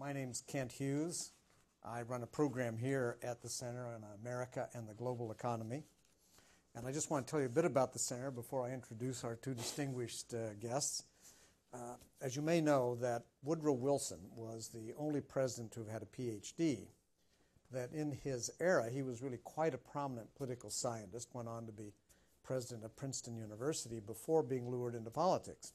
My name's Kent Hughes. I run a program here at the Center on America and the Global Economy. And I just want to tell you a bit about the Center before I introduce our two distinguished guests. As you may know, that Woodrow Wilson was the only president to have had a PhD. That in his era, he was really quite a prominent political scientist, went on to be president of Princeton University before being lured into politics.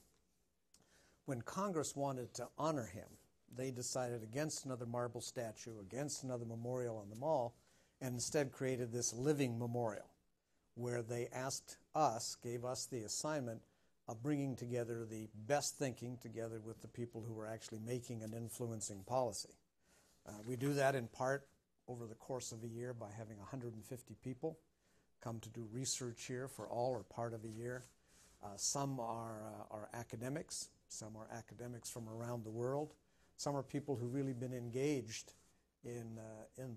When Congress wanted to honor him, they decided against another marble statue, against another memorial on the Mall, and instead created this living memorial, where they asked us, gave us the assignment of bringing together the best thinking together with the people who were actually making and influencing policy. We do that in part over the course of a year by having 150 people come to do research here for all or part of a year. Some are academics. Some are academics from around the world. Some are people who've really been engaged in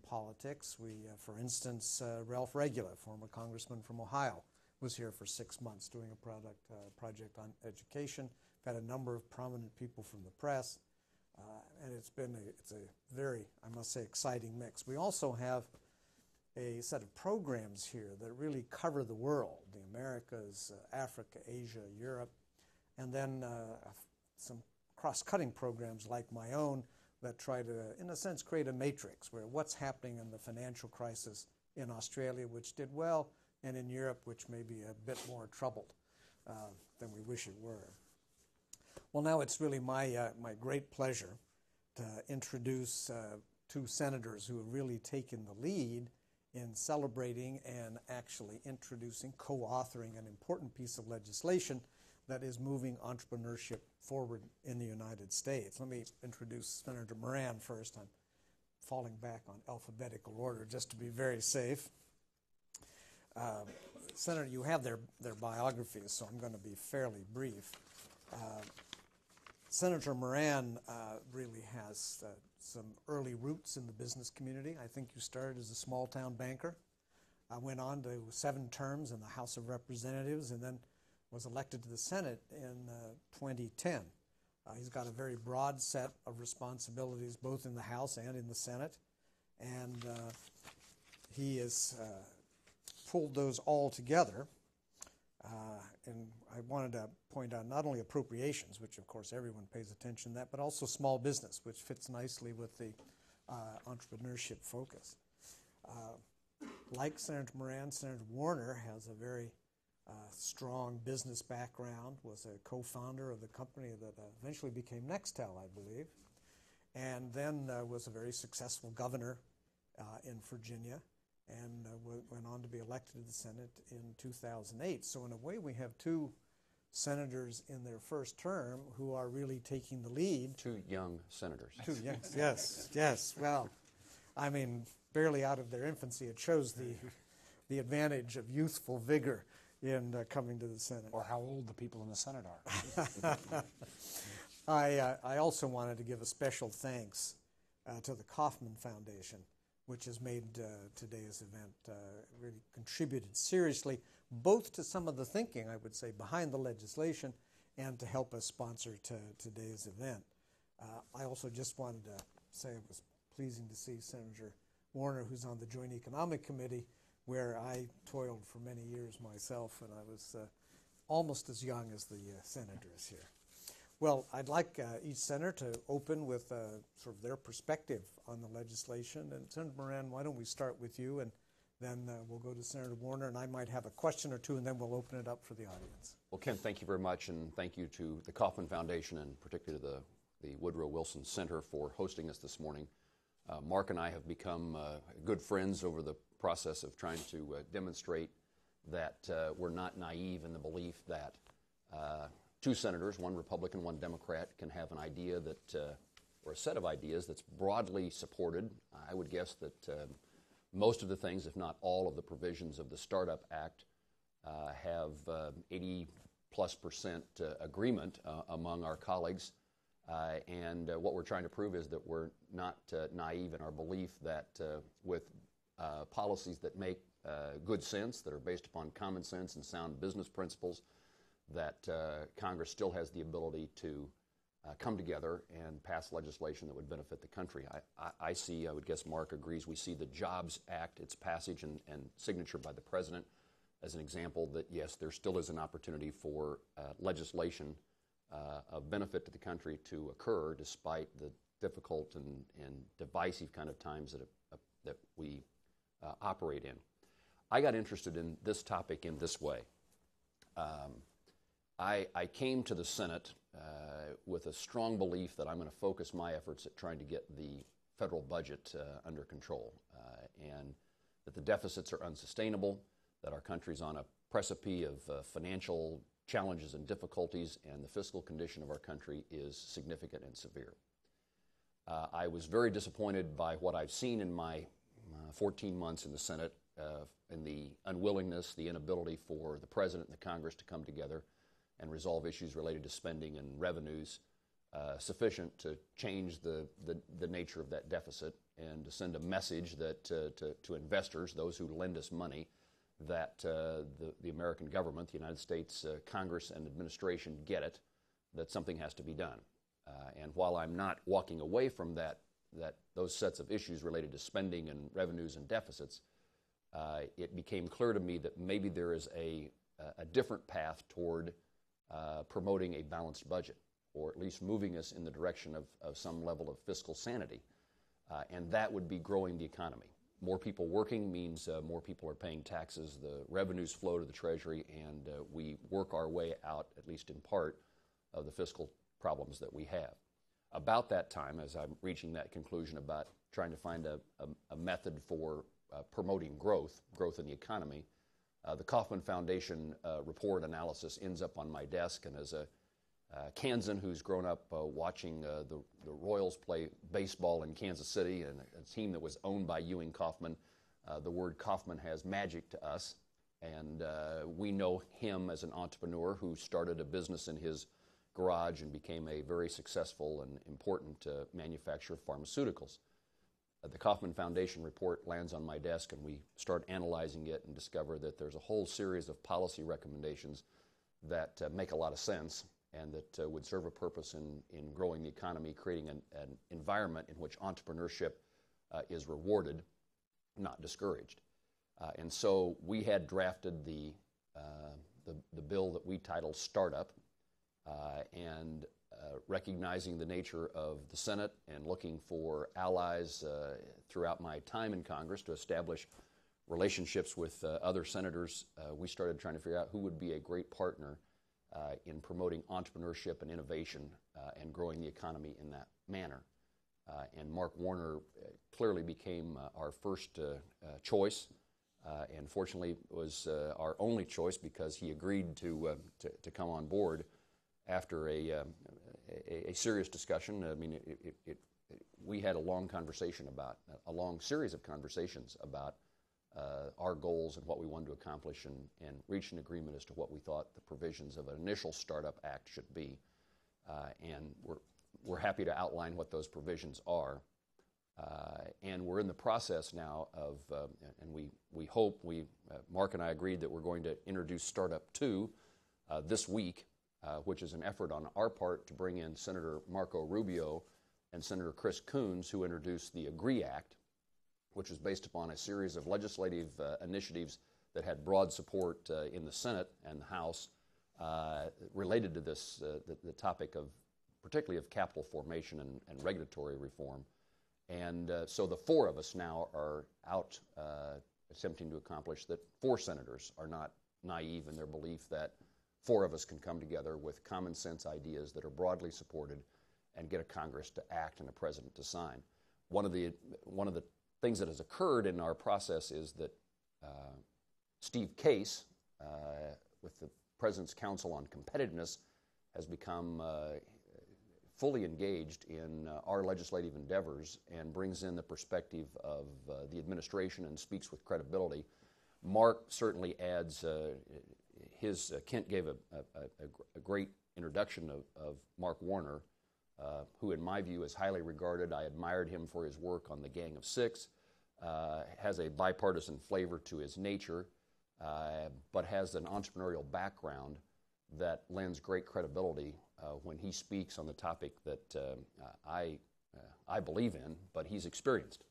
politics. For instance, Ralph Regula, former congressman from Ohio, was here for 6 months doing a project on education. We've had a number of prominent people from the press, and it's a very, I must say, exciting mix. We also have a set of programs here that really cover the world, the Americas, Africa, Asia, Europe, and then some cross-cutting programs like my own that try to, in a sense, create a matrix where what's happening in the financial crisis in Australia, which did well, and in Europe, which may be a bit more troubled than we wish it were. Well, now it's really my great pleasure to introduce two senators who have really taken the lead in celebrating and actually introducing, co-authoring an important piece of legislation that is moving entrepreneurship forward in the United States. Let me introduce Senator Moran first. I'm falling back on alphabetical order just to be very safe. Senator, you have their biographies, so I'm going to be fairly brief. Senator Moran really has some early roots in the business community. I think you started as a small-town banker. I went on to 7 terms in the House of Representatives and then was elected to the Senate in 2010. He's got a very broad set of responsibilities both in the House and in the Senate, and he has pulled those all together. And I wanted to point out not only appropriations, which of course everyone pays attention to that, but also small business, which fits nicely with the entrepreneurship focus. Like Senator Moran, Senator Warner has a very strong business background, was a co-founder of the company that eventually became Nextel, I believe, and then was a very successful governor in Virginia, and went on to be elected to the Senate in 2008. So in a way, we have two senators in their first term who are really taking the lead. Two young senators. Two young, yes. Well, I mean, barely out of their infancy. It shows the advantage of youthful vigor in coming to the Senate. Or how old the people in the Senate are. I also wanted to give a special thanks to the Kauffman Foundation, which has made today's event, really contributed seriously, both to some of the thinking, I would say, behind the legislation and to help us sponsor today's event. I also just wanted to say it was pleasing to see Senator Warner, who's on the Joint Economic Committee, where I toiled for many years myself, and I was almost as young as the senators here. Well, I'd like each senator to open with sort of their perspective on the legislation. And Senator Moran, why don't we start with you, and then we'll go to Senator Warner, and I might have a question or two, and then we'll open it up for the audience. Well, Ken, thank you very much, and thank you to the Kauffman Foundation, and particularly the Woodrow Wilson Center for hosting us this morning. Mark and I have become good friends over the process of trying to demonstrate that we're not naive in the belief that two senators, one Republican, one Democrat, can have an idea that, or a set of ideas that's broadly supported. I would guess that most of the things, if not all of the provisions of the Startup Act, have 80+% agreement among our colleagues. And what we're trying to prove is that we're not naive in our belief that with policies that make good sense, that are based upon common sense and sound business principles, that Congress still has the ability to come together and pass legislation that would benefit the country. I see, I would guess Mark agrees, we see the Jobs Act, its passage and signature by the President as an example that, yes, there still is an opportunity for legislation of benefit to the country to occur despite the difficult and divisive kind of times that we operate in. I got interested in this topic in this way. I came to the Senate with a strong belief that I'm going to focus my efforts at trying to get the federal budget under control and that the deficits are unsustainable, that our country's on a precipice of financial challenges and difficulties, and the fiscal condition of our country is significant and severe. I was very disappointed by what I've seen in my 14 months in the Senate, in the unwillingness, the inability for the President and the Congress to come together and resolve issues related to spending and revenues sufficient to change the nature of that deficit and to send a message that to investors, those who lend us money, that the American government, the United States Congress and administration get it, that something has to be done. And while I'm not walking away from those sets of issues related to spending and revenues and deficits, it became clear to me that maybe there is a different path toward promoting a balanced budget, or at least moving us in the direction of some level of fiscal sanity. And that would be growing the economy. More people working means more people are paying taxes, the revenues flow to the Treasury, and we work our way out, at least in part, of the fiscal problems that we have. About that time, as I'm reaching that conclusion about trying to find a method for promoting growth in the economy, the Kauffman Foundation report analysis ends up on my desk, and as a Kansan who's grown up watching the Royals play baseball in Kansas City, and a team that was owned by Ewing Kauffman, the word Kauffman has magic to us, and we know him as an entrepreneur who started a business in his garage and became a very successful and important manufacturer of pharmaceuticals. The Kauffman Foundation report lands on my desk, and we start analyzing it and discover that there's a whole series of policy recommendations that make a lot of sense and that would serve a purpose in growing the economy, creating an environment in which entrepreneurship is rewarded, not discouraged. And so we had drafted the bill that we titled Startup, and recognizing the nature of the Senate and looking for allies throughout my time in Congress to establish relationships with other senators, we started trying to figure out who would be a great partner in promoting entrepreneurship and innovation and growing the economy in that manner. And Mark Warner clearly became our first choice, and fortunately was our only choice because he agreed to come on board after a serious discussion. I mean, we had a long series of conversations about our goals and what we wanted to accomplish, and reached an agreement as to what we thought the provisions of an initial Startup Act should be. And we're happy to outline what those provisions are. And we're in the process now of, and we hope, Mark and I agreed that we're going to introduce Startup 2 this week, which is an effort on our part to bring in Senator Marco Rubio and Senator Chris Coons, who introduced the AGREE Act, which was based upon a series of legislative initiatives that had broad support in the Senate and the House related to this, the topic of, particularly of capital formation and regulatory reform. And so the four of us now are out attempting to accomplish that. Four senators are not naive in their belief that four of us can come together with common sense ideas that are broadly supported and get a Congress to act and a president to sign. One of the things that has occurred in our process is that Steve Case, with the President's Council on Competitiveness, has become fully engaged in our legislative endeavors and brings in the perspective of the administration and speaks with credibility. Mark certainly adds Kent gave a great introduction of Mark Warner, who in my view is highly regarded. I admired him for his work on the Gang of Six, has a bipartisan flavor to his nature, but has an entrepreneurial background that lends great credibility when he speaks on the topic that I believe in, but he's experienced.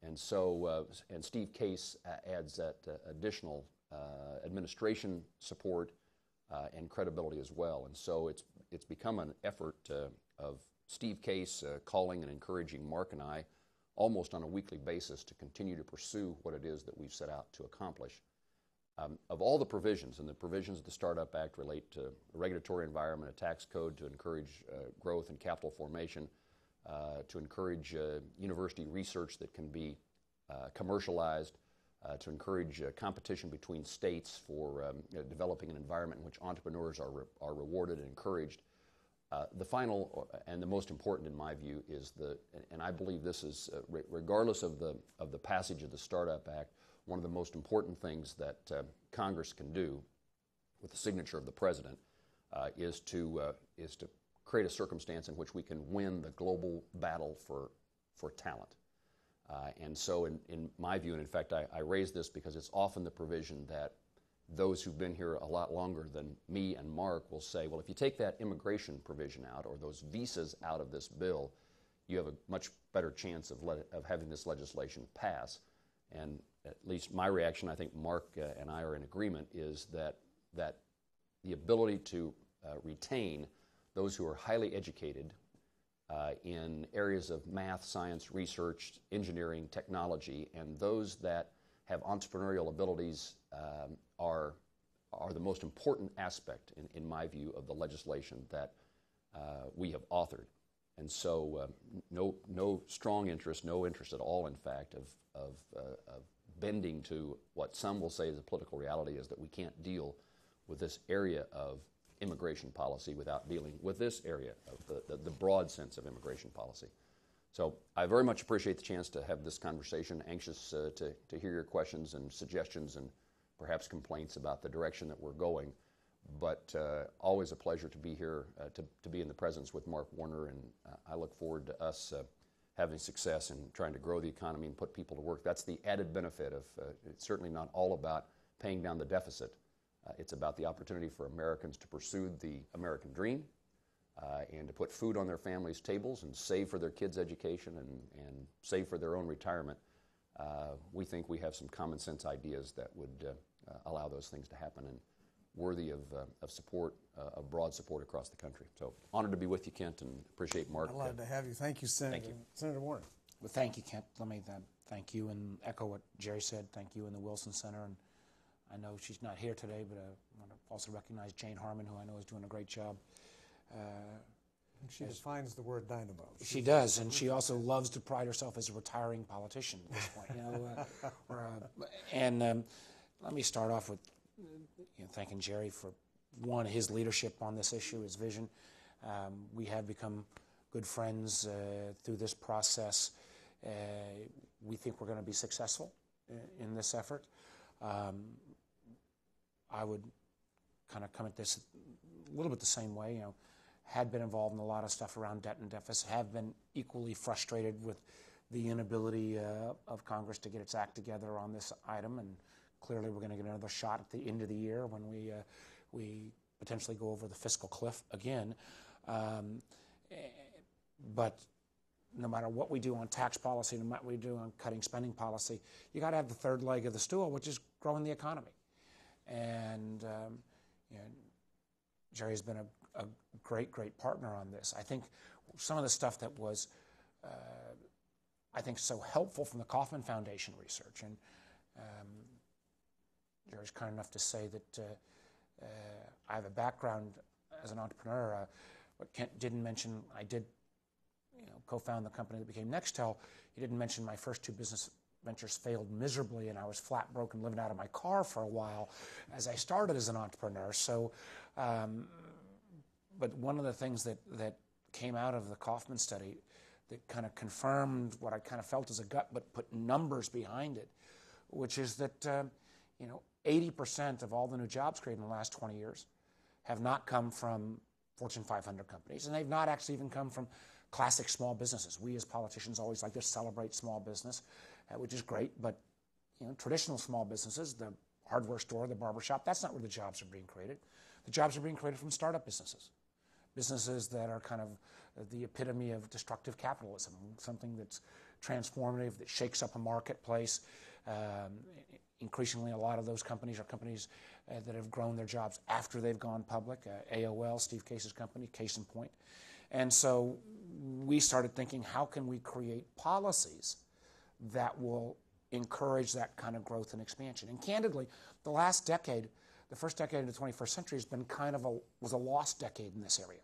And so, and Steve Case adds that additional administration support and credibility as well. And so it's become an effort of Steve Case calling and encouraging Mark and I almost on a weekly basis to continue to pursue what it is that we've set out to accomplish. Of all the provisions, and the provisions of the Startup Act relate to a regulatory environment, a tax code to encourage growth and capital formation, to encourage university research that can be commercialized, to encourage competition between states for developing an environment in which entrepreneurs are rewarded and encouraged. The final and the most important in my view is and I believe this is, regardless of the passage of the Startup Act, one of the most important things that Congress can do with the signature of the President is to create a circumstance in which we can win the global battle for talent. And so in my view, and in fact I raise this because it's often the provision that those who've been here a lot longer than me and Mark will say, well, if you take that immigration provision out or those visas out of this bill, you have a much better chance of having this legislation pass. And at least my reaction, I think Mark and I are in agreement, is that the ability to retain those who are highly educated in areas of math, science, research, engineering, technology, and those that have entrepreneurial abilities are the most important aspect, in my view, of the legislation that we have authored. And so no strong interest, no interest at all, in fact, of bending to what some will say is a political reality, is that we can't deal with this area of immigration policy without dealing with this area of the broad sense of immigration policy. So I very much appreciate the chance to have this conversation, anxious to hear your questions and suggestions and perhaps complaints about the direction that we're going. But always a pleasure to be here, to be in the presence with Mark Warner, and I look forward to us having success in trying to grow the economy and put people to work. That's the added benefit of, it's certainly not all about paying down the deficit. It's about the opportunity for Americans to pursue the American dream and to put food on their families' tables and save for their kids' education and save for their own retirement. We think we have some common sense ideas that would allow those things to happen, and worthy of support, of broad support across the country. So honored to be with you, Kent, and appreciate Mark. Glad to have you. Thank you, Senator. Thank you. Senator Warner. Well, thank you, Kent. Let me thank you and echo what Jerry said. Thank you and the Wilson Center. And I know she's not here today, but I want to also recognize Jane Harmon, who I know is doing a great job. She defines the word dynamo. She does, and she also loves to pride herself as a retiring politician at this point. Let me start off with thanking Jerry for, one, his leadership on this issue, his vision. We have become good friends through this process. We think we're going to be successful in this effort. I would kind of come at this a little bit the same way. Had been involved in a lot of stuff around debt and deficit, have been equally frustrated with the inability of Congress to get its act together on this item, and clearly we're going to get another shot at the end of the year when we potentially go over the fiscal cliff again. But no matter what we do on tax policy, no matter what we do on cutting spending policy, you got to have the third leg of the stool, which is growing the economy. And Jerry's been a great partner on this. I think some of the stuff that was, I think, so helpful from the Kauffman Foundation research, and Jerry's kind enough to say that I have a background as an entrepreneur. What Kent didn't mention, I did co-found the company that became Nextel. He didn't mention my first two business ventures failed miserably, and I was flat broke and living out of my car for a while as I started as an entrepreneur. So, but one of the things that came out of the Kauffman study that kind of confirmed what I kind of felt as a gut, but put numbers behind it, which is that 80% of all the new jobs created in the last 20 years have not come from Fortune 500 companies, and they've not actually even come from classic small businesses. We as politicians always like to celebrate small business, which is great, but traditional small businesses, the hardware store, the barber shop, that's not where the jobs are being created. The jobs are being created from startup businesses. businesses that are kind of the epitome of destructive capitalism, something that's transformative, that shakes up a marketplace. Increasingly, a lot of those companies are companies that have grown their jobs after they've gone public. AOL, Steve Case's company, case in point. And so we started thinking, how can we create policies that will encourage that kind of growth and expansion? And candidly, the last decade, the first decade of the 21st century, has been was a lost decade in this area.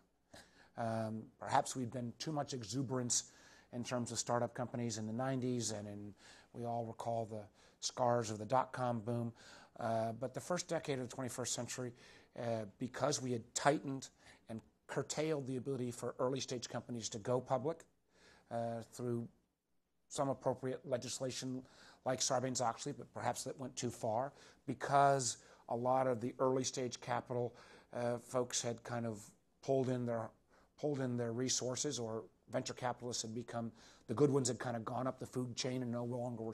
Perhaps we've been too much exuberance in terms of startup companies in the 90s, and we all recall the scars of the dot-com boom. But the first decade of the 21st century, because we had tightened and curtailed the ability for early-stage companies to go public through some appropriate legislation like Sarbanes-Oxley, but perhaps that went too far, because a lot of the early-stage capital folks had kind of pulled in their resources, or venture capitalists had become, the good ones had kind of gone up the food chain and no longer were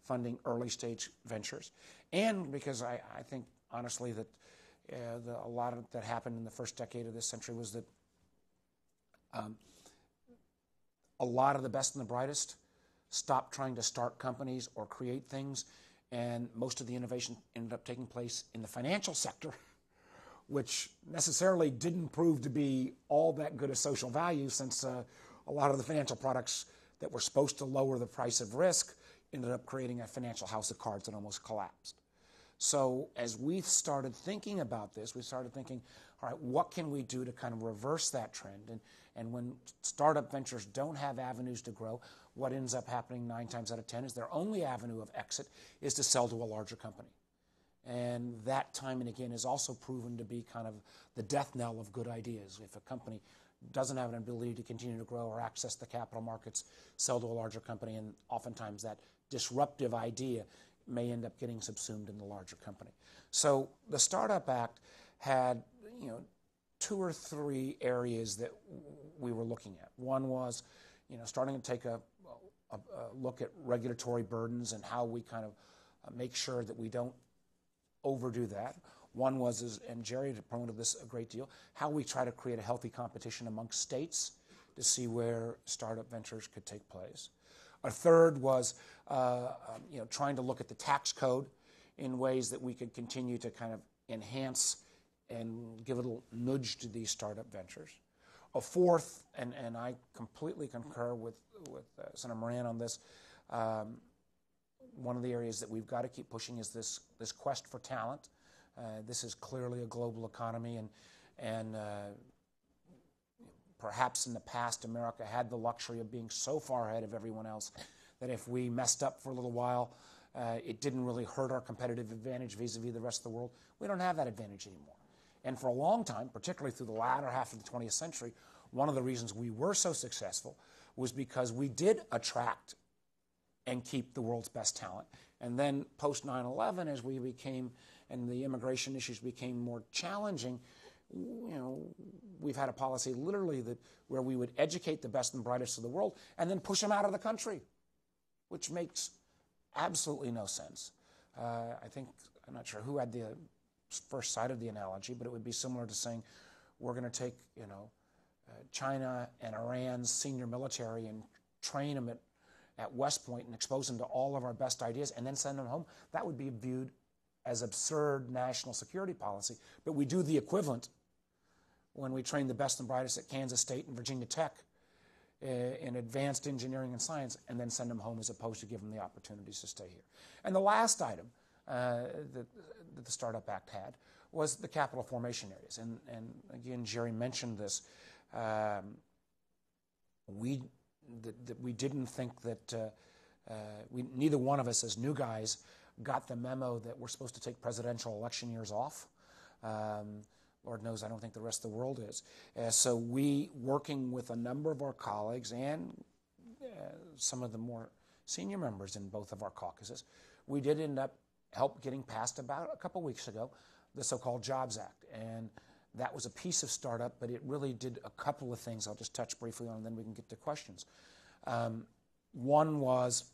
funding early-stage ventures. And because I think, honestly, that a lot of that happened in the first decade of this century was that a lot of the best and the brightest stopped trying to start companies or create things, and most of the innovation ended up taking place in the financial sector, which necessarily didn't prove to be all that good a social value, since a lot of the financial products that were supposed to lower the price of risk ended up creating a financial house of cards that almost collapsed. So as we started thinking about this, we started thinking, all right, what can we do to kind of reverse that trend? And when startup ventures don't have avenues to grow, what ends up happening 9 times out of 10 is their only avenue of exit is to sell to a larger company. And that time and again is also proven to be kind of the death knell of good ideas. If a company doesn't have an ability to continue to grow or access the capital markets, sell to a larger company, and oftentimes that disruptive idea may end up getting subsumed in the larger company. So the Startup Act had, 2 or 3 areas that we were looking at. One was, starting to take a look at regulatory burdens and how we kind of make sure that we don't overdo that. One was, and Jerry promoted this a great deal, how we try to create a healthy competition amongst states to see where startup ventures could take place. A third was trying to look at the tax code in ways that we could continue to kind of enhance and give a little nudge to these startup ventures. A fourth, and I completely concur with Senator Moran on this, one of the areas that we've got to keep pushing is this quest for talent. This is clearly a global economy, and perhaps in the past America had the luxury of being so far ahead of everyone else that if we messed up for a little while, it didn't really hurt our competitive advantage vis-a-vis the rest of the world. We don't have that advantage anymore. And for a long time, particularly through the latter half of the 20th century, one of the reasons we were so successful was because we did attract and keep the world's best talent. And then post 9/11, as we became, and the immigration issues became more challenging, we've had a policy literally where we would educate the best and brightest of the world and then push them out of the country, which makes absolutely no sense. I'm not sure who had the first sight of the analogy, but it would be similar to saying we're going to take, China and Iran's senior military and train them at West Point and expose them to all of our best ideas and then send them home. That would be viewed as absurd national security policy. But we do the equivalent when we train the best and brightest at Kansas State and Virginia Tech in advanced engineering and science and then send them home as opposed to give them the opportunities to stay here. And the last item that the Startup Act had was the capital formation areas. And again, Jerry mentioned this. We didn't think that neither one of us as new guys got the memo that we're supposed to take presidential election years off. Lord knows I don't think the rest of the world is. So we, working with a number of our colleagues and some of the more senior members in both of our caucuses, we did end up getting passed about a couple weeks ago the so-called Jobs Act. And that was a piece of startup, but it really did a couple of things I'll just touch briefly on, and then we can get to questions. One was,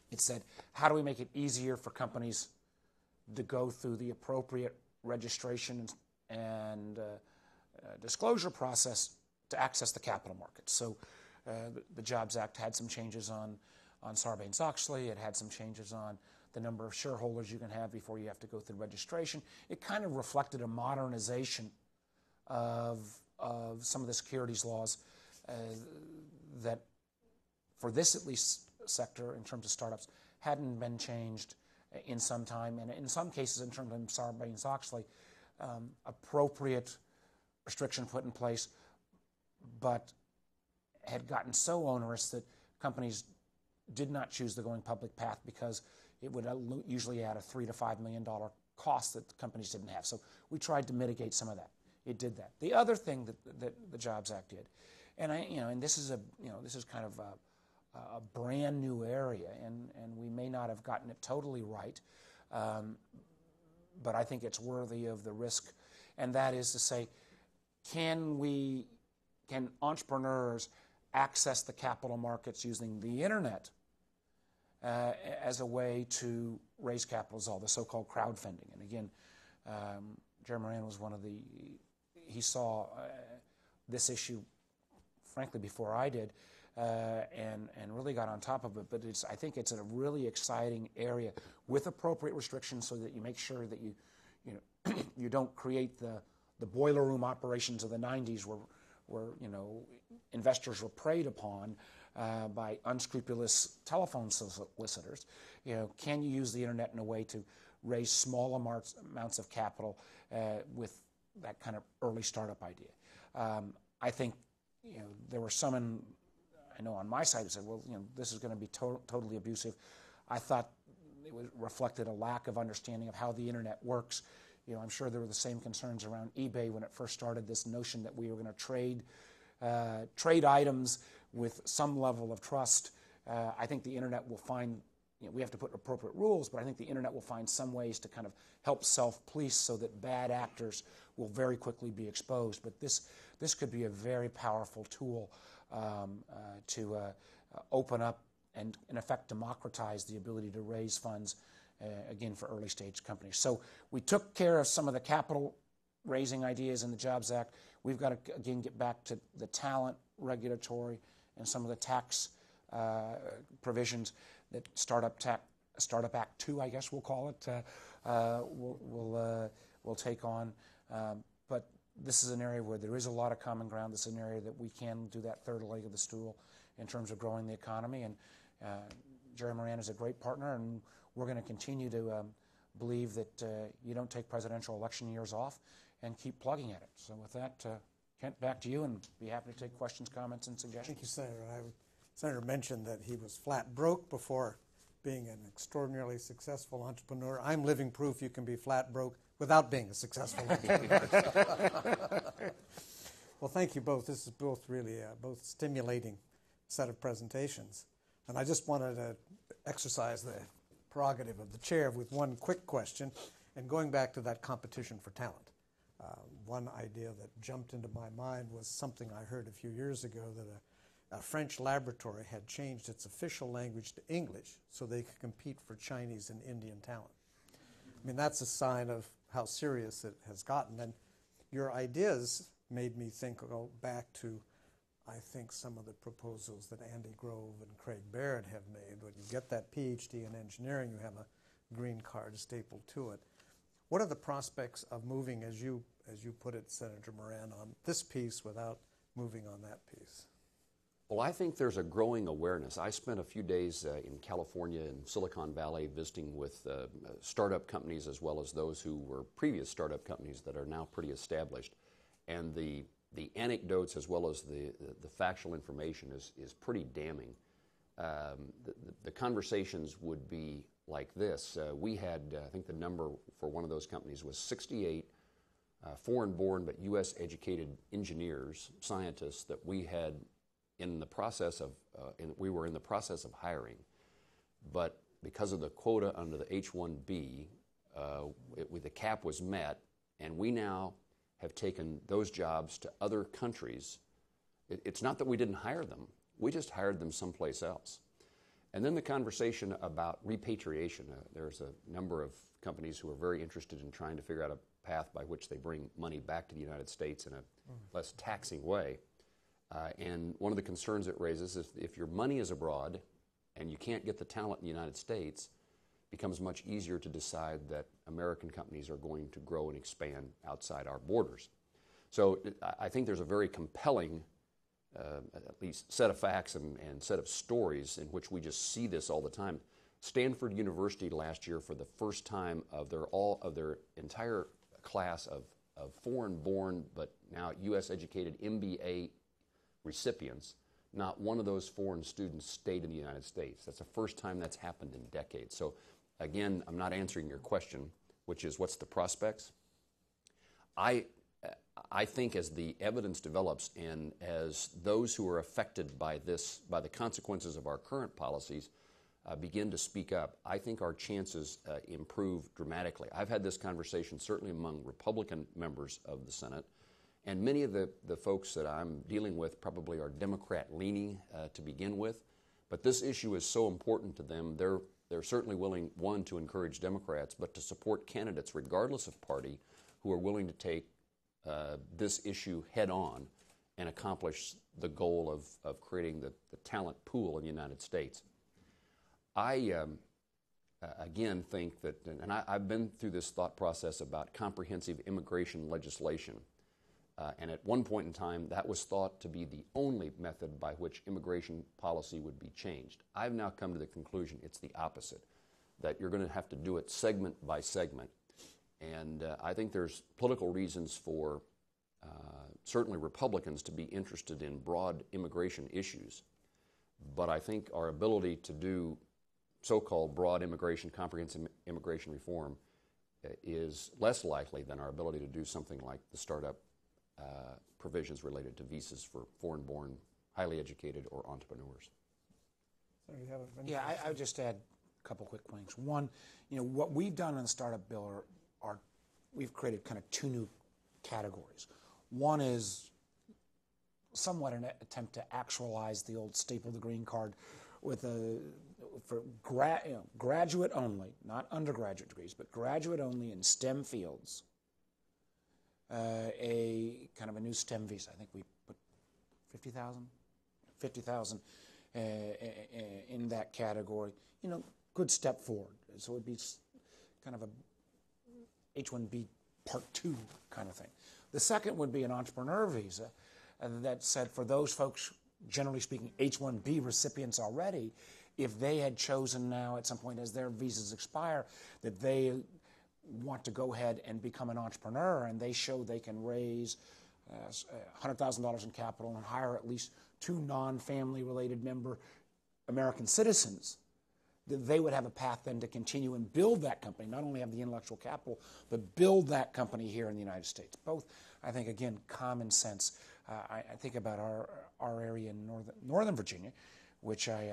it said, how do we make it easier for companies to go through the appropriate registration and disclosure process to access the capital markets. So the Jobs Act had some changes on Sarbanes-Oxley. It had some changes on the number of shareholders you can have before you have to go through registration. It kind of reflected a modernization of some of the securities laws that, for this at least sector in terms of startups, hadn't been changed in some time, and in some cases in terms of Sarbanes-Oxley, appropriate restriction put in place, but had gotten so onerous that companies did not choose the going public path because it would usually add a $3 to $5 million cost that the companies didn't have. So we tried to mitigate some of that. It did that. The other thing that the Jobs Act did, and this is kind of a brand new area, and we may not have gotten it totally right, but I think it's worthy of the risk, and that is to say, can entrepreneurs access the capital markets using the internet as a way to raise capital, all the so-called crowdfunding? And again, Jerry Moran was he saw this issue, frankly, before I did, and really got on top of it. But I think it's a really exciting area with appropriate restrictions, so that you make sure that you don't create the boiler room operations of the 90s where investors were preyed upon by unscrupulous telephone solicitors. Can you use the internet in a way to raise small amounts of capital with that kind of early startup idea? I think there were some I know on my side who said, well, this is going to be totally abusive. I thought it reflected a lack of understanding of how the internet works. I'm sure there were the same concerns around eBay when it first started, this notion that we were going to trade items with some level of trust. I think the internet will find, we have to put appropriate rules, but I think the internet will find some ways to kind of help self-police so that bad actors will very quickly be exposed. But this could be a very powerful tool to open up and, in effect, democratize the ability to raise funds, again, for early-stage companies. So we took care of some of the capital raising ideas in the Jobs Act. We've got to, again, get back to the talent regulatory and some of the tax provisions that Startup Act 2, I guess we'll call it, will take on. But this is an area where there is a lot of common ground. This is an area that we can do that third leg of the stool in terms of growing the economy. And Jerry Moran is a great partner, and we're going to continue to believe that you don't take presidential election years off and keep plugging at it. So with that, Kent, back to you, and be happy to take questions, comments, and suggestions. Thank you, Senator. Senator mentioned that he was flat broke before being an extraordinarily successful entrepreneur. I'm living proof you can be flat broke without being a successful entrepreneur. Well, thank you both. This is both really both stimulating set of presentations. And I just wanted to exercise the prerogative of the chair with one quick question, and going back to that competition for talent. One idea that jumped into my mind was something I heard a few years ago, that a French laboratory had changed its official language to English so they could compete for Chinese and Indian talent. I mean, that's a sign of how serious it has gotten. And your ideas made me go back to, I think, some of the proposals that Andy Grove and Craig Barrett have made. When you get that PhD in engineering, you have a green card stapled to it. What are the prospects of moving, as you put it, Senator Moran, on this piece without moving on that piece? Well, I think there's a growing awareness. I spent a few days in California and Silicon Valley visiting with startup companies as well as those who were previous startup companies that are now pretty established. And the anecdotes as well as the factual information is pretty damning. The conversations would be like this. We had, I think the number for one of those companies was 68 foreign-born but U.S.-educated engineers, scientists that we had in the process of, we were in the process of hiring. But because of the quota under the H-1B, the cap was met, and we now have taken those jobs to other countries. It's not that we didn't hire them, we just hired them someplace else. And then the conversation about repatriation. There's a number of companies who are very interested in trying to figure out a path by which they bring money back to the United States in a less taxing way. And one of the concerns it raises is if your money is abroad and you can't get the talent in the United States, it becomes much easier to decide that American companies are going to grow and expand outside our borders. So I think there's a very compelling at least set of facts and set of stories in which we just see this all the time. Stanford University last year, for the first time of their entire class of foreign-born but now U.S. educated MBA recipients, not one of those foreign students stayed in the United States. That's the first time that's happened in decades. So again, I'm not answering your question, which is what's the prospects? I think as the evidence develops and as those who are affected by the consequences of our current policies begin to speak up, I think our chances improve dramatically. I've had this conversation certainly among Republican members of the Senate, and many of the folks that I'm dealing with probably are Democrat-leaning to begin with, but this issue is so important to them. They're certainly willing, one, to encourage Democrats, but to support candidates, regardless of party, who are willing to take this issue head on and accomplish the goal of creating the talent pool in the United States. I, again, think that, and I've been through this thought process about comprehensive immigration legislation, and at one point in time, that was thought to be the only method by which immigration policy would be changed. I've now come to the conclusion it's the opposite, that you're going to have to do it segment by segment. And I think there's political reasons for certainly Republicans to be interested in broad immigration issues. But I think our ability to do so-called broad immigration, comprehensive immigration reform is less likely than our ability to do something like the startup provisions related to visas for foreign-born, highly educated, or entrepreneurs. So you have Yeah, I would just add a couple quick points. One, what we've done in the startup bill we've created kind of two new categories. One is somewhat an attempt to actualize the old staple the green card with graduate only, not undergraduate degrees, but graduate only in STEM fields. A kind of a new STEM visa. I think we put 50,000 in that category. Good step forward. So it would be kind of a H-1B Part 2 kind of thing. The second would be an entrepreneur visa that said for those folks, generally speaking, H-1B recipients already, if they had chosen now at some point as their visas expire that they want to go ahead and become an entrepreneur and they show they can raise $100,000 in capital and hire at least 2 non-family related member American citizens, that they would have a path then to continue and build that company, not only have the intellectual capital, but build that company here in the United States. Both, I think, again, common sense. I think about our area in Northern Virginia, which I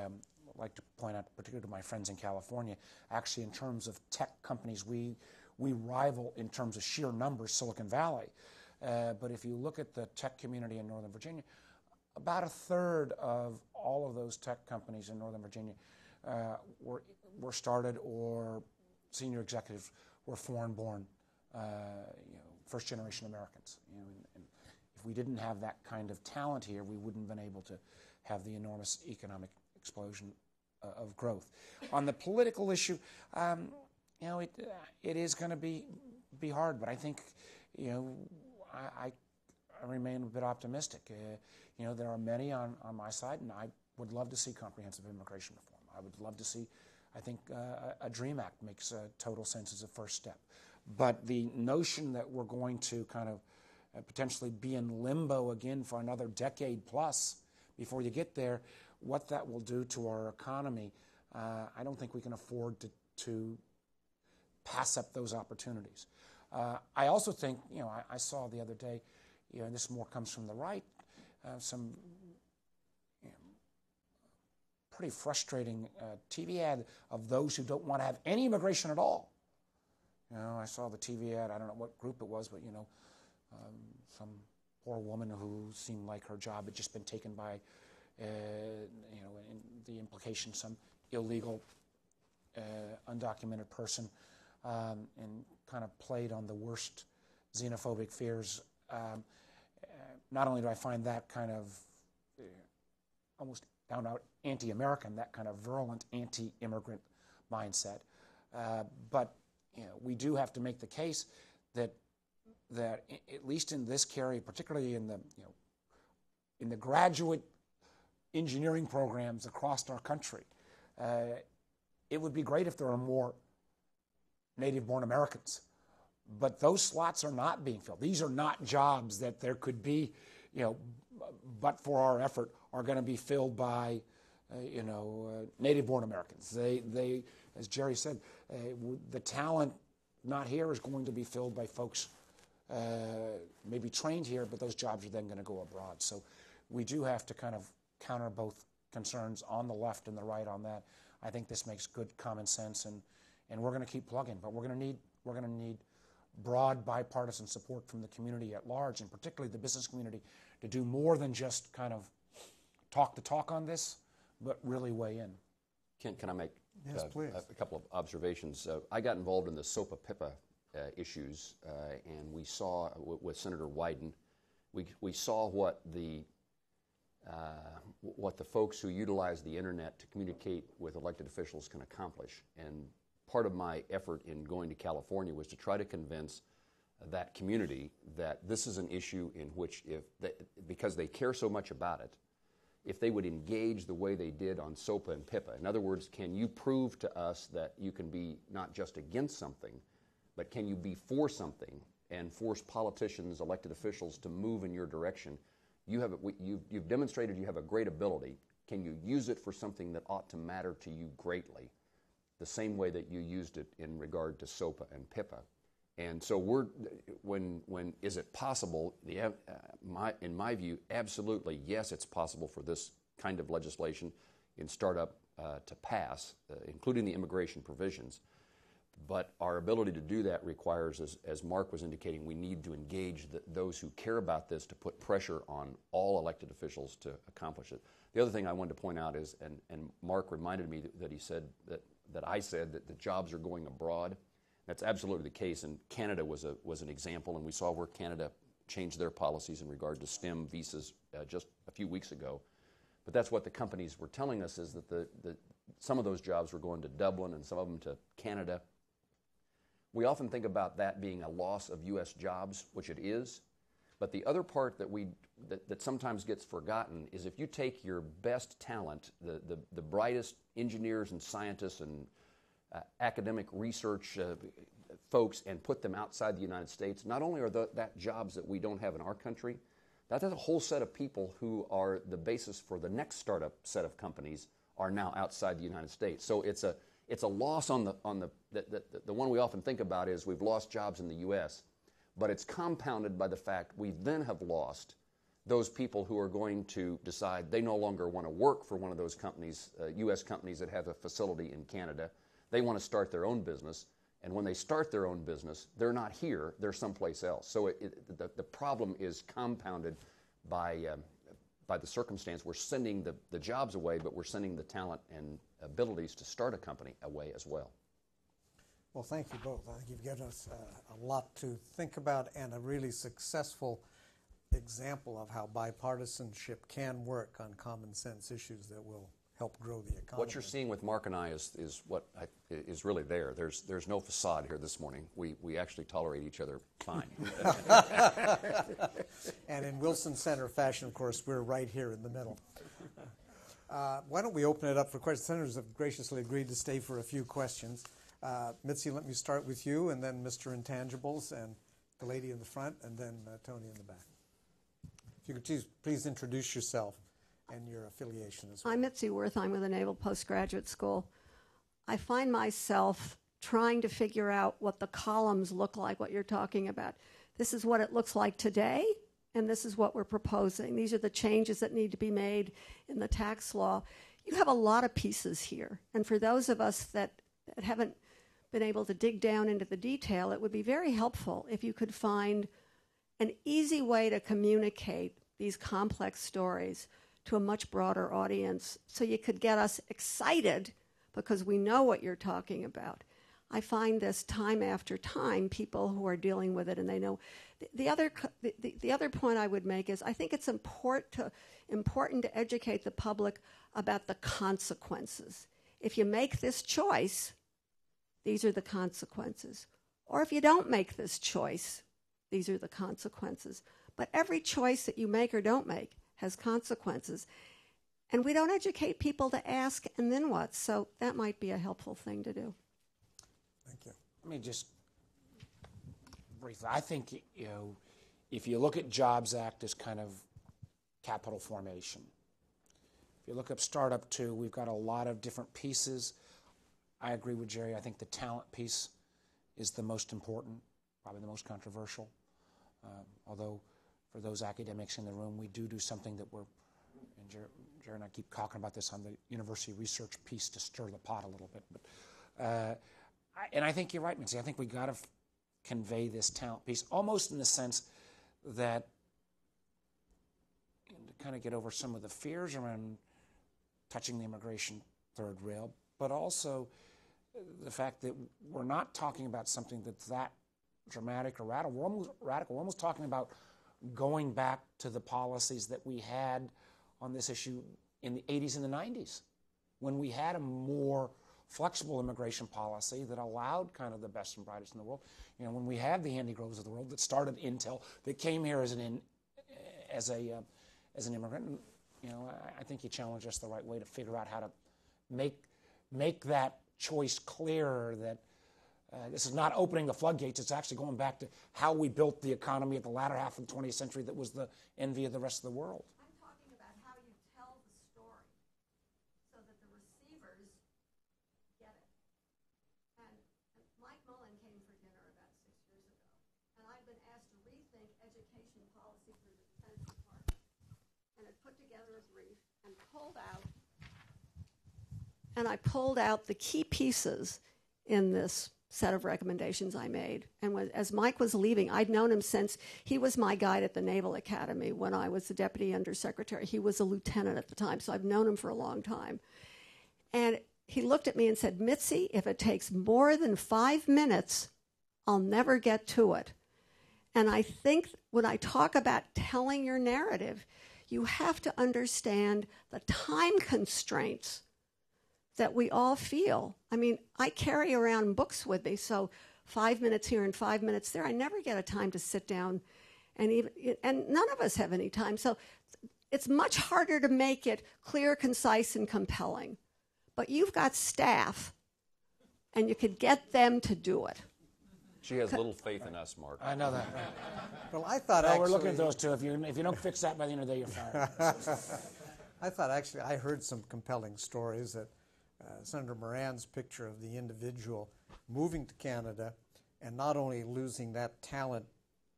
like to point out, particularly to my friends in California. Actually, in terms of tech companies, we rival in terms of sheer numbers Silicon Valley. But if you look at the tech community in Northern Virginia, about a third of all of those tech companies in Northern Virginia were started, or senior executives were foreign-born, first-generation Americans. And if we didn't have that kind of talent here, we wouldn't have been able to have the enormous economic explosion of growth. On the political issue, it is going to be hard, but I think, I remain a bit optimistic. There are many on my side, and I would love to see comprehensive immigration reform. I would love to see, I think a DREAM Act makes total sense as a first step. But the notion that we're going to kind of potentially be in limbo again for another decade plus before you get there, what that will do to our economy, I don't think we can afford to pass up those opportunities. I also think, I saw the other day, and this more comes from the right, some pretty frustrating TV ad of those who don't want to have any immigration at all. I saw the TV ad, I don't know what group it was, but, some poor woman who seemed like her job had just been taken by, in the implication, some illegal, undocumented person, and kind of played on the worst xenophobic fears. Not only do I find that kind of almost down-out anti-American, that kind of virulent anti-immigrant mindset, but we do have to make the case that at least in this area, particularly in the graduate engineering programs across our country, it would be great if there were more native-born Americans. But those slots are not being filled. These are not jobs that there could be, but for our effort, are going to be filled by, native-born Americans. They, as Jerry said, the talent not here is going to be filled by folks maybe trained here, but those jobs are then going to go abroad. So we do have to kind of counter both concerns on the left and the right on that. I think this makes good common sense, and we're going to keep plugging, but we're going to need broad bipartisan support from the community at large, and particularly the business community, to do more than just kind of talk the talk on this, but really weigh in. Can I make please. A couple of observations? I got involved in the SOPA-PIPA issues, and we saw with Senator Wyden, we saw what the folks who utilize the internet to communicate with elected officials can accomplish. And part of my effort in going to California was to try to convince that community that this is an issue in which, because they care so much about it, if they would engage the way they did on SOPA and PIPA. In other words, can you prove to us that you can be not just against something, but can you be for something and force politicians, elected officials to move in your direction? You've demonstrated you have a great ability. Can you use it for something that ought to matter to you greatly, the same way that you used it in regard to SOPA and PIPA? And so when is it possible? In my view, absolutely, yes, it's possible for this kind of legislation in startup to pass, including the immigration provisions. But our ability to do that requires, as Mark was indicating, we need to engage those who care about this to put pressure on all elected officials to accomplish it. The other thing I wanted to point out is, and Mark reminded me that he said that I said that the jobs are going abroad. That's absolutely the case, and Canada was an example, and we saw where Canada changed their policies in regard to STEM visas just a few weeks ago. But that's what the companies were telling us, is that some of those jobs were going to Dublin and some of them to Canada. We often think about that being a loss of U.S. jobs, which it is. But the other part that sometimes gets forgotten is if you take your best talent, the brightest engineers and scientists and academic research folks, and put them outside the United States, not only are that jobs that we don't have in our country, that's a whole set of people who are the basis for the next startup set of companies are now outside the United States. So it's a loss on the one we often think about is we've lost jobs in the U.S., but it's compounded by the fact we then have lost those people who are going to decide they no longer want to work for one of those companies, U.S. companies that have a facility in Canada. They want to start their own business, and when they start their own business, they're not here, they're someplace else. So the problem is compounded by the circumstance. We're sending the jobs away, but we're sending the talent and abilities to start a company away as well. Well, thank you both. I think you've given us a lot to think about and a really successful example of how bipartisanship can work on common sense issues that will help grow the economy. What you're seeing with Mark and I is what is really there. There's no facade here this morning. We actually tolerate each other fine. And in Wilson Center fashion, of course, we're right here in the middle. Why don't we open it up for questions? Senators have graciously agreed to stay for a few questions. Mitzi, let me start with you, and then Mr. Intangibles, and the lady in the front, and then Tony in the back. If you could please introduce yourself and your affiliation as well. I'm Mitzi Worth. I'm with the Naval Postgraduate School. I find myself trying to figure out what the columns look like, what you're talking about. This is what it looks like today, and this is what we're proposing. These are the changes that need to be made in the tax law. You have a lot of pieces here, and for those of us that haven't been able to dig down into the detail, it would be very helpful if you could find an easy way to communicate these complex stories to a much broader audience so you could get us excited because we know what you're talking about. I find this time after time, people who are dealing with it, and they know. The other point I would make is I think it's important to educate the public about the consequences. If you make this choice, these are the consequences. Or if you don't make this choice, these are the consequences. But every choice that you make or don't make has consequences. And we don't educate people to ask, and then what? So that might be a helpful thing to do. Thank you. Let me just briefly, I think, if you look at Jobs Act as kind of capital formation, if you look up Startup 2, we've got a lot of different pieces. I agree with Jerry. I think the talent piece is the most important, probably the most controversial. Although for those academics in the room, we do something that and Jerry and I keep talking about this on the university research piece to stir the pot a little bit. But I think you're right, Mitzi. I think we got to convey this talent piece almost in the sense that to kind of get over some of the fears around touching the immigration third rail, but also the fact that we're not talking about something that's that dramatic or radical. We're almost talking about going back to the policies that we had on this issue in the 80s and the 90s, when we had a more flexible immigration policy that allowed kind of the best and brightest in the world. When we had the Andy Groves of the world that started Intel, that came here as an immigrant. I think you challenge us the right way to figure out how to make that choice clearer, that this is not opening the floodgates. It's actually going back to how we built the economy at the latter half of the 20th century that was the envy of the rest of the world. I'm talking about how you tell the story so that the receivers get it. And Mike Mullen came for dinner about 6 years ago, and I've been asked to rethink education policy for the Defense Department, and had put together a brief and I pulled out the key pieces in this set of recommendations I made. And as Mike was leaving, I'd known him since he was my guide at the Naval Academy when I was the deputy undersecretary. He was a lieutenant at the time, so I've known him for a long time. And he looked at me and said, "Mitzi, if it takes more than 5 minutes, I'll never get to it." And I think when I talk about telling your narrative, you have to understand the time constraints that we all feel. I mean, I carry around books with me, so 5 minutes here and 5 minutes there. I never get a time to sit down, and none of us have any time. So it's much harder to make it clear, concise, and compelling. But you've got staff, and you could get them to do it. She has little faith in us, Mark. I know that. Well, I thought we're looking at those two. If you don't fix that by the end of the day, you're fired. I thought actually I heard some compelling stories that Senator Moran's picture of the individual moving to Canada and not only losing that talent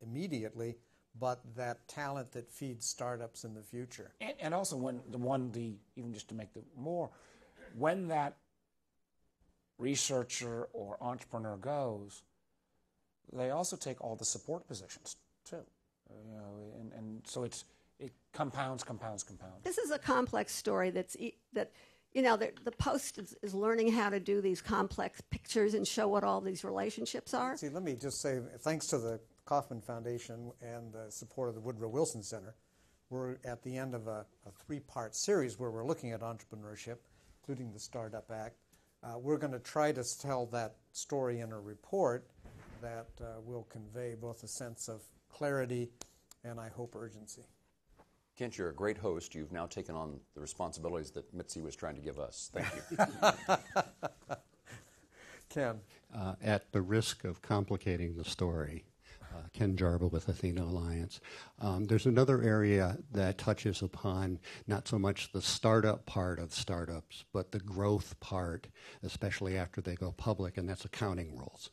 immediately, but that talent that feeds startups in the future. And also even just to make when that researcher or entrepreneur goes, they also take all the support positions too. And so it compounds. This is a complex story the Post is learning how to do these complex pictures and show what all these relationships are. See, let me just say, thanks to the Kauffman Foundation and the support of the Woodrow Wilson Center, we're at the end of a 3-part series where we're looking at entrepreneurship, including the Startup Act. We're going to try to tell that story in a report that will convey both a sense of clarity and, I hope, urgency. Kent, you're a great host. You've now taken on the responsibilities that Mitzi was trying to give us. Thank you. Ken. At the risk of complicating the story, Ken Jarba with Athena Alliance. There's another area that touches upon not so much the startup part of startups, but the growth part, especially after they go public, and that's accounting rules.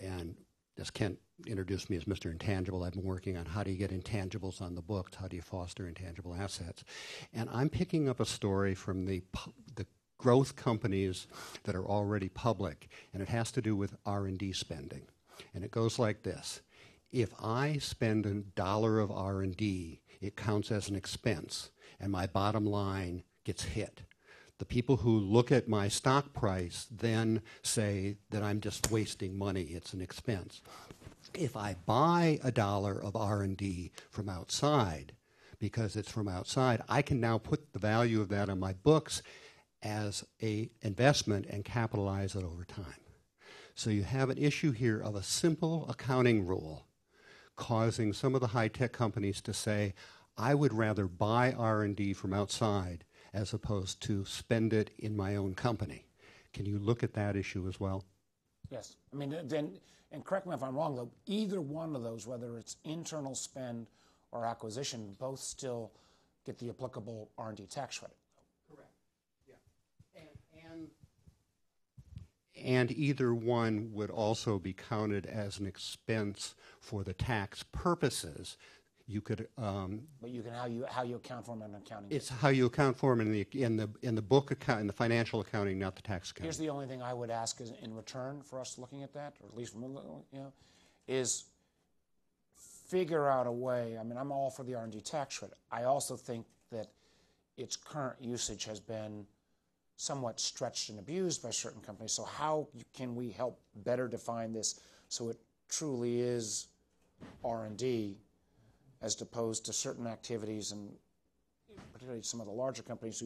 And as Kent introduced me as Mr. Intangible, I've been working on how do you get intangibles on the books, how do you foster intangible assets. And I'm picking up a story from the growth companies that are already public, and it has to do with R&D spending. And it goes like this. If I spend $1 of R&D, it counts as an expense, and my bottom line gets hit. The people who look at my stock price then say that I'm just wasting money, it's an expense. If I buy $1 of R&D from outside, because it's from outside, I can now put the value of that on my books as an investment and capitalize it over time. So you have an issue here of a simple accounting rule causing some of the high-tech companies to say, I would rather buy R&D from outside as opposed to spend it in my own company. Can you look at that issue as well? Yes. I mean, then, and correct me if I'm wrong, though, either one of those, whether it's internal spend or acquisition, both still get the applicable R&D tax credit. Correct. Yeah. And either one would also be counted as an expense for the tax purposes. You could. But you can how you account for them in accounting. It's how you account for them in the book account, in the financial accounting, not the tax accounting. Here's the only thing I would ask is in return for us looking at that, or at least is figure out a way. I mean, I'm all for the R&D tax credit. I also think that its current usage has been somewhat stretched and abused by certain companies. So how can we help better define this so it truly is R&D as opposed to certain activities, and particularly some of the larger companies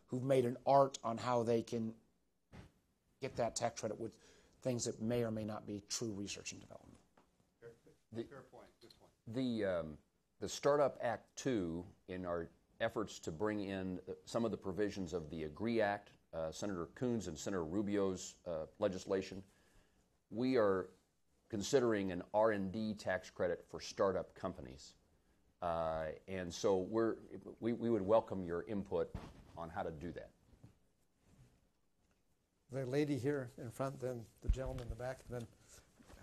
who've made an art on how they can get that tax credit with things that may or may not be true research and development. Fair point. Good point. The Startup Act 2, in our efforts to bring in some of the provisions of the AGREE Act, Senator Coons and Senator Rubio's legislation, we are considering an R&D tax credit for startup companies. And so we would welcome your input on how to do that. The lady here in front, then the gentleman in the back, then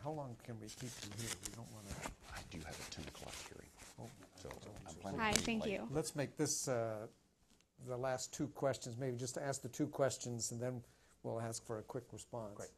how long can we keep you here? We don't want to. I do have a 10 o'clock hearing. So I'm planning Hi, to be thank late. you. Let's make this the last two questions, maybe just ask the two questions, and then we'll ask for a quick response. Great.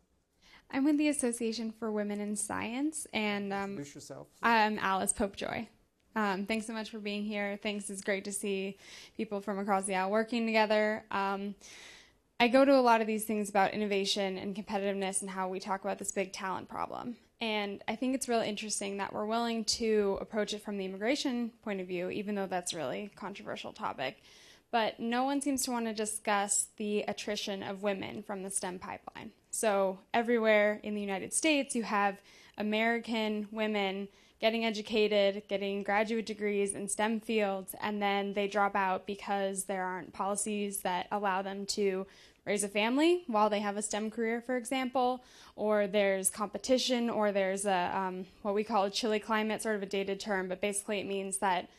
I'm with the Association for Women in Science, and Introduce yourself. I'm Alice Popejoy. Thanks so much for being here. Thanks. It's great to see people from across the aisle working together. I go to a lot of these things about innovation and competitiveness and how we talk about this big talent problem. And I think it's really interesting that we're willing to approach it from the immigration point of view, even though that's a really controversial topic. But no one seems to want to discuss the attrition of women from the STEM pipeline. So everywhere in the United States, you have American women getting educated, getting graduate degrees in STEM fields, and then they drop out because there aren't policies that allow them to raise a family while they have a STEM career, for example, or there's competition, or there's a what we call a chilly climate, sort of a dated term, but basically it means that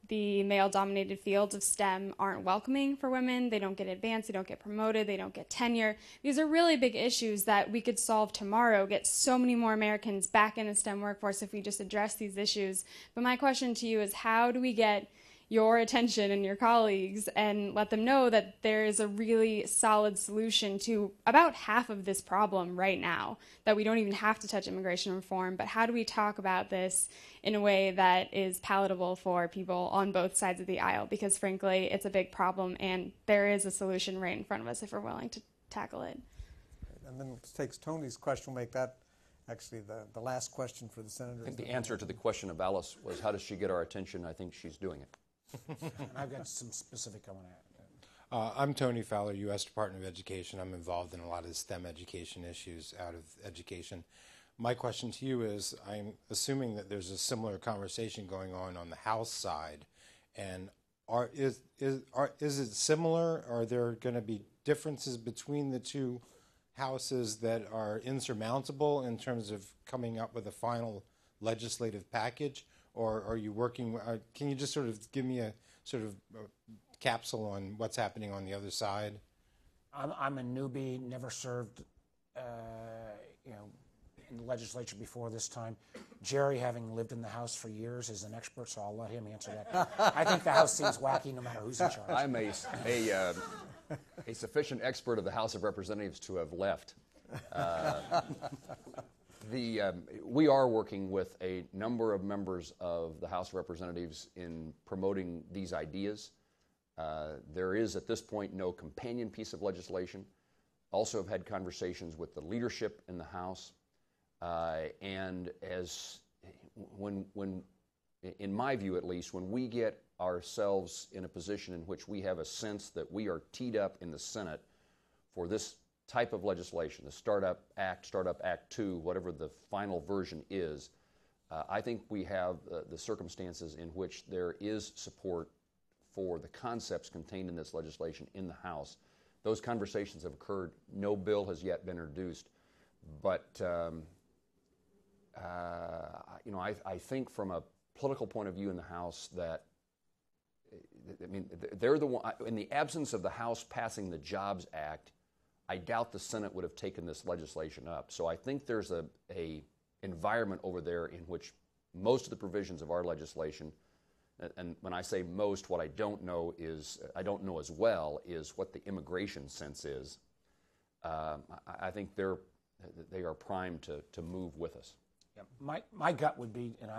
the male-dominated fields of STEM aren't welcoming for women. They don't get advanced, they don't get promoted, they don't get tenure. These are really big issues that we could solve tomorrow, get so many more Americans back in the STEM workforce if we just address these issues. But my question to you is, how do we get your attention and your colleagues and let them know that there is a really solid solution to about half of this problem right now, that we don't even have to touch immigration reform, but how do we talk about this in a way that is palatable for people on both sides of the aisle? Because frankly, it's a big problem and there is a solution right in front of us if we're willing to tackle it. And then it takes Tony's question, we'll make that actually the last question for the senator. I think the answer to the question of Alice was, how does she get our attention? I think she's doing it. And I've got some specific I want to add. I'm Tony Fowler, U.S. Department of Education. I'm involved in a lot of STEM education issues out of education. My question to you is, I'm assuming that there's a similar conversation going on the House side, and is it similar? Are there going to be differences between the two houses that are insurmountable in terms of coming up with a final legislative package? Or are you working, can you just sort of give me a sort of capsule on what's happening on the other side? I'm a newbie, never served in the legislature before this time. Jerry, having lived in the House for years, is an expert, so I'll let him answer that. I think the House seems wacky no matter who's in charge. I'm a sufficient expert of the House of Representatives to have left. We are working with a number of members of the House of Representatives in promoting these ideas. There is, at this point, no companion piece of legislation. Also have had conversations with the leadership in the House. And as when, in my view at least, when we get ourselves in a position in which we have a sense that we are teed up in the Senate for this type of legislation, the Startup Act 2, whatever the final version is, I think we have the circumstances in which there is support for the concepts contained in this legislation in the House. Those conversations have occurred. No bill has yet been introduced, but I think from a political point of view in the House that, I mean, they're the one. In the absence of the House passing the Jobs Act, I doubt the Senate would have taken this legislation up. So I think there's a environment over there in which most of the provisions of our legislation, and when I say most, what I don't know as well is what the immigration sense is. I think they are primed to move with us. Yeah, my gut would be, and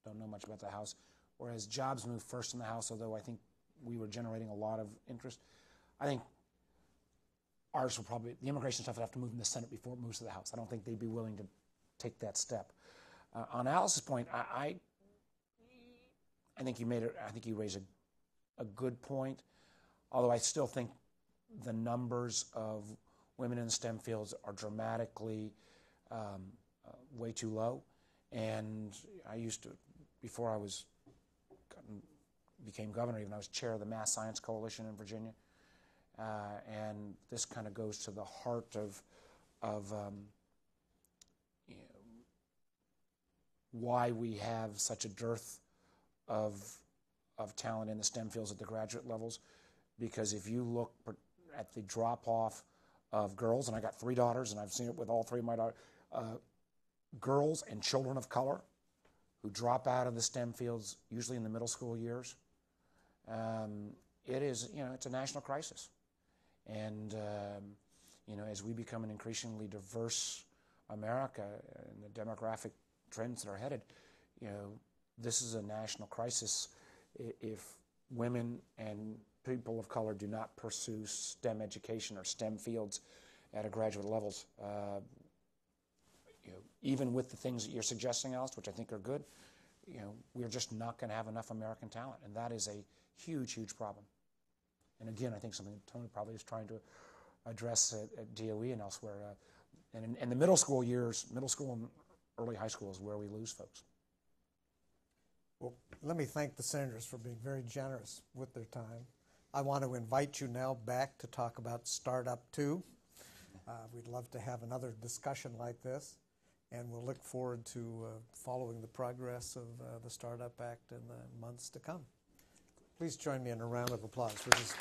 don't know much about the House, whereas jobs moved first in the House, although I think we were generating a lot of interest. I think ours will probably, the immigration stuff would have to move in the Senate before it moves to the House. I don't think they'd be willing to take that step. On Alice's point, I think you raised a good point, although I still think the numbers of women in the STEM fields are dramatically way too low. And I used to, before I became governor, even I was chair of the Math Science Coalition in Virginia. And this kind of goes to the heart of why we have such a dearth of talent in the STEM fields at the graduate levels. Because if you look at the drop-off of girls, and I got 3 daughters, and I've seen it with all 3 of my daughters, girls and children of color who drop out of the STEM fields, usually in the middle school years, it's a national crisis. And, as we become an increasingly diverse America and the demographic trends that are headed, this is a national crisis if women and people of color do not pursue STEM education or STEM fields at a graduate levels. Even with the things that you're suggesting, Alice, which I think are good, we're just not going to have enough American talent, and that is a huge, huge problem. And again, I think something Tony probably is trying to address at DOE and elsewhere. And in the middle school and early high school is where we lose folks. Well, let me thank the senators for being very generous with their time. I want to invite you now back to talk about Startup 2. We'd love to have another discussion like this, and we'll look forward to following the progress of the Startup Act in the months to come. Please join me in a round of applause for this.